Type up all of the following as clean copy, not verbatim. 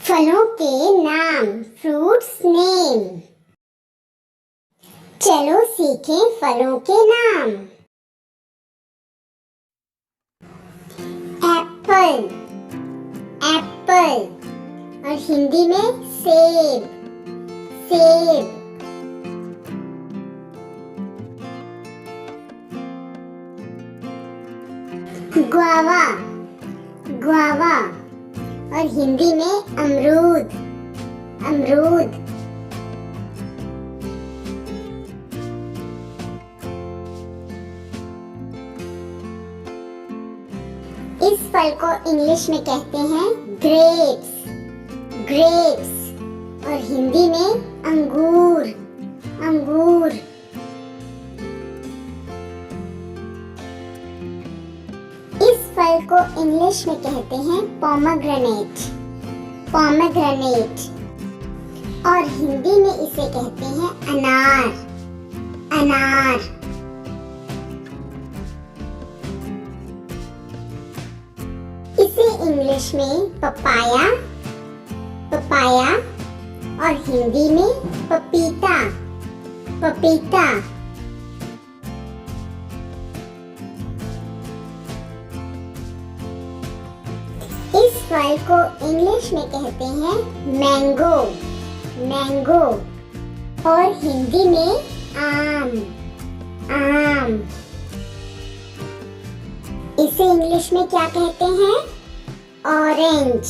फलों के नाम, फ्रूट्स नेम। चलो सीखें फलों के नाम। Apple, Apple. और हिंदी में सेब, सेब। Guava, guava. और हिंदी में अमरूद, अमरूद। इस फल को इंग्लिश में कहते हैं ग्रेप्स, ग्रेप्स। और हिंदी में अंगूर, अंगूर। इस फल को इंग्लिश में कहते हैं पोमेग्रेनेट, पोमेग्रेनेट। और हिंदी में इसे कहते हैं अनार, अनार। इसे इंग्लिश में पपाया, पपाया। और हिंदी में पपीता, पपीता। इस फल को इंग्लिश में कहते हैं मैंगो, मैंगो। और हिंदी में आम, आम। इसे इंग्लिश में क्या कहते हैं? Orange,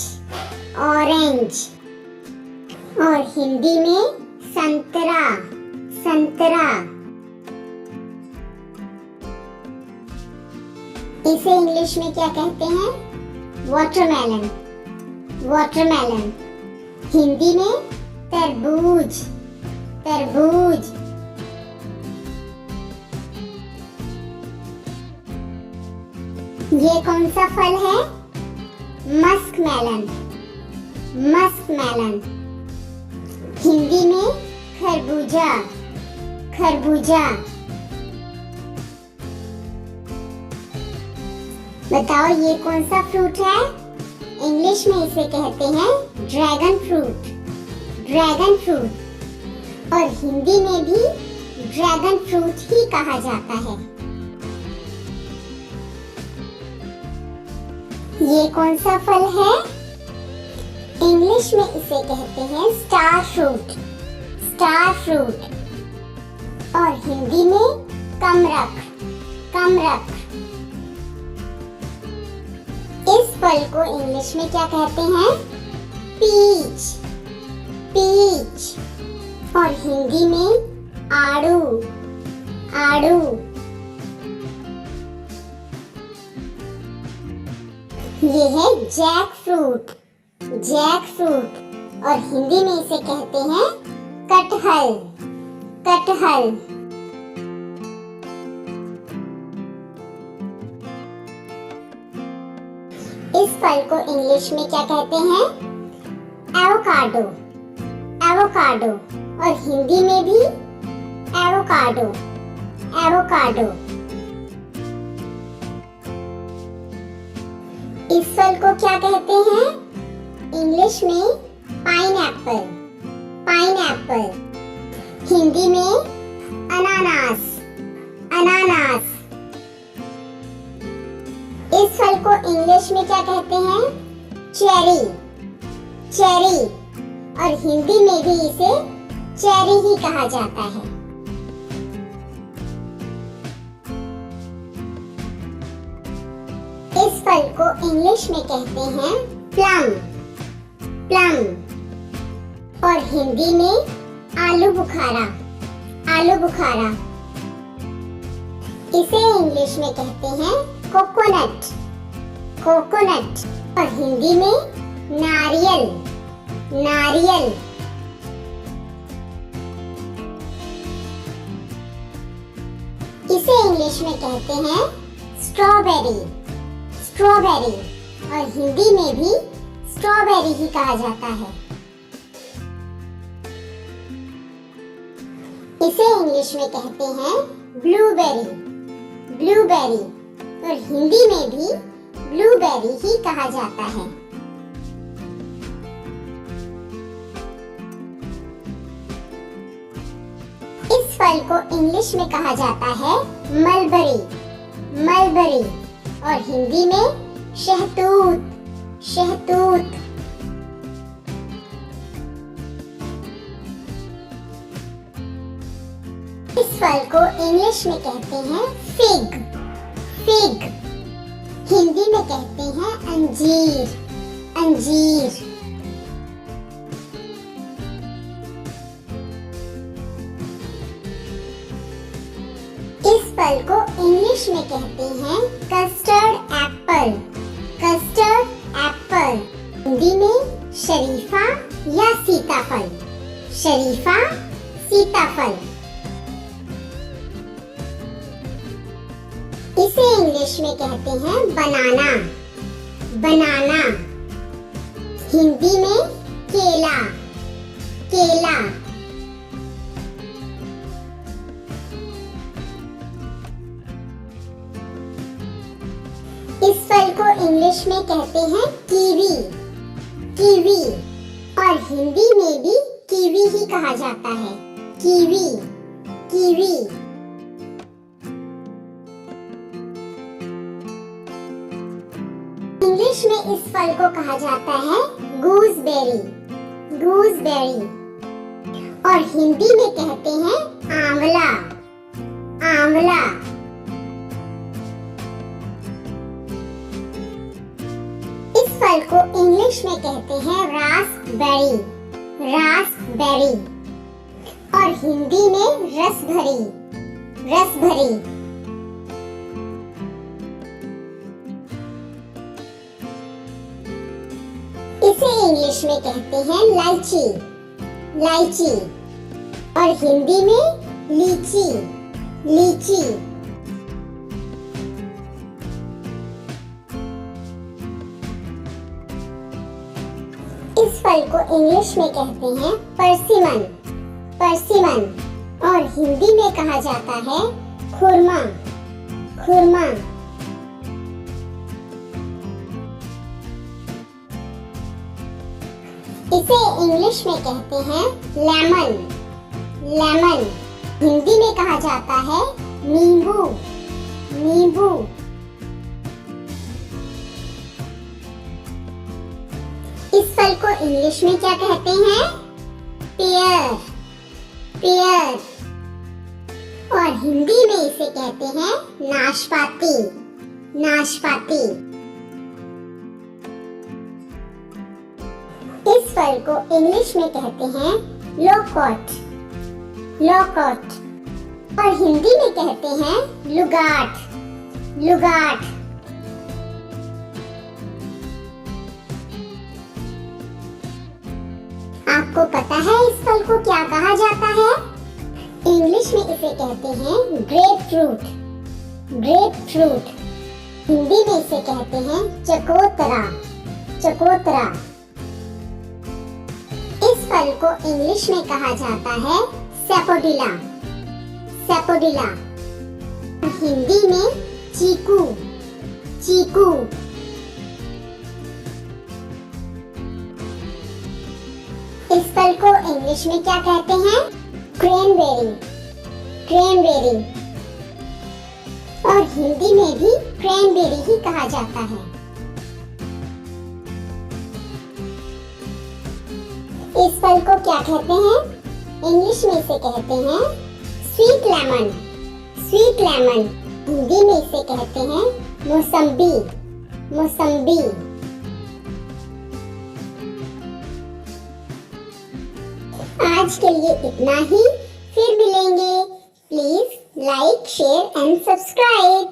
orange. और हिंदी में संतरा, संतरा। इसे इंग्लिश में क्या कहते हैं? Watermelon, watermelon. हिंदी में तरबूज, तरबूज। ये कौन सा फल है? Muskmelon, muskmelon. हिंदी में खरबूजा, खरबूजा। बताओ ये कौन सा फ्रूट है? इंग्लिश में इसे कहते हैं ड्रैगन फ्रूट, ड्रैगन फ्रूट। और हिंदी में भी ड्रैगन फ्रूट ही कहा जाता है। ये कौन सा फल है? इंग्लिश में इसे कहते हैं स्टार फ्रूट, स्टार फ्रूट। और हिंदी में कमरख, कमरख। इस फल को इंग्लिश में क्या कहते हैं? Peach, peach. और हिंदी में आड़ू, आड़ू। ये है जैक फ्रूट, जैक फ्रूट। और हिंदी में इसे कहते हैं कटहल, कटहल। इस फल को इंग्लिश में क्या कहते हैं? Avocado, avocado. और हिंदी में भी एवोकाडो, एवोकाडो। इस फल को क्या कहते हैं? इंग्लिश में पाइनएप्पल, पाइनएप्पल। हिंदी में अनानास, अनानास। इस फल को इंग्लिश में क्या कहते हैं? Cherry, cherry. और हिंदी में भी इसे चेरी ही कहा जाता है। इस फल को इंग्लिश में कहते हैं प्लम, प्लम। और हिंदी में आलू बुखारा, आलू बुखारा। इसे इंग्लिश में कहते हैं कोकोनट, कोकोनट। और हिंदी में नारियल, नारियल। इसे इंग्लिश में कहते हैं स्ट्रॉबेरी, स्ट्रॉबेरी। और हिंदी में भी स्ट्रॉबेरी ही कहा जाता है। इसे इंग्लिश में कहते हैं ब्लूबेरी, ब्लूबेरी। और हिंदी में भी ब्लूबेरी ही कहा जाता है। इस फल को इंग्लिश में कहा जाता है मलबरी, मलबरी, और हिंदी में शहतूत, शहतूत। इस फल को इंग्लिश में कहते हैं फिग, फिग। हिंदी में कहते हैं अंजीर, अंजीर। इस फल को इंग्लिश में कहते हैं custard Apple, custard Apple. Hindi में शरीफा या सीताफल, शरीफा, सीताफल। इसे इंग्लिश में कहते हैं बनाना, बनाना। हिंदी में केला, केला। इस फल को इंग्लिश में कहते हैं कीवी, कीवी, और हिंदी में भी कीवी ही कहा जाता है, कीवी, कीवी। इंग्लिश में इस फल को कहा जाता है गूसबेरी, गूसबेरी, और हिंदी में कहते हैं आंवला, आंवला। इस फल को इंग्लिश में कहते हैं रास्पबेरी, रास्पबेरी, और हिंदी में रसभरी, रसभरी। इसे इंग्लिश में कहते हैं लाइची, लाइची, और हिंदी में लीची, लीची। इस फल को इंग्लिश में कहते हैं परसिमन, परसिमन, और हिंदी में कहा जाता है खुरमा, खुरमा। इसे इंग्लिश में कहते हैं लेमन, लेमन। हिंदी में कहा जाता है नींबू, नींबू। इस फल को इंग्लिश में क्या कहते हैं? पेयर, पेयर, और हिंदी में इसे कहते हैं नाशपाती, नाशपाती। इस फल को इंग्लिश में कहते हैं लोकोट, लोकोट, और हिंदी में कहते हैं लुगाट, लुगाट। आपको पता है इस फल को क्या कहा जाता है? इंग्लिश में इसे कहते हैं grep fruit, grep fruit. Hindi में इसे कहते हैं चकोतरा, चकोतरा। इस फल को इंग्लिश में कहा जाता है सैपोडिला, सैपोडिला। हिंदी में चीकू, चीकू। इस फल को इंग्लिश में क्या कहते हैं? क्रैनबेरी, क्रैनबेरी, और हिंदी में भी क्रैनबेरी ही कहा जाता है। इस फल को क्या कहते हैं? इंग्लिश में इसे कहते हैं sweet lemon, sweet lemon. Hindi में इसे कहते हैं मौसम्बी, मौसम्बी। आज के लिए इतना ही, फिर मिलेंगे। Please like, share and subscribe.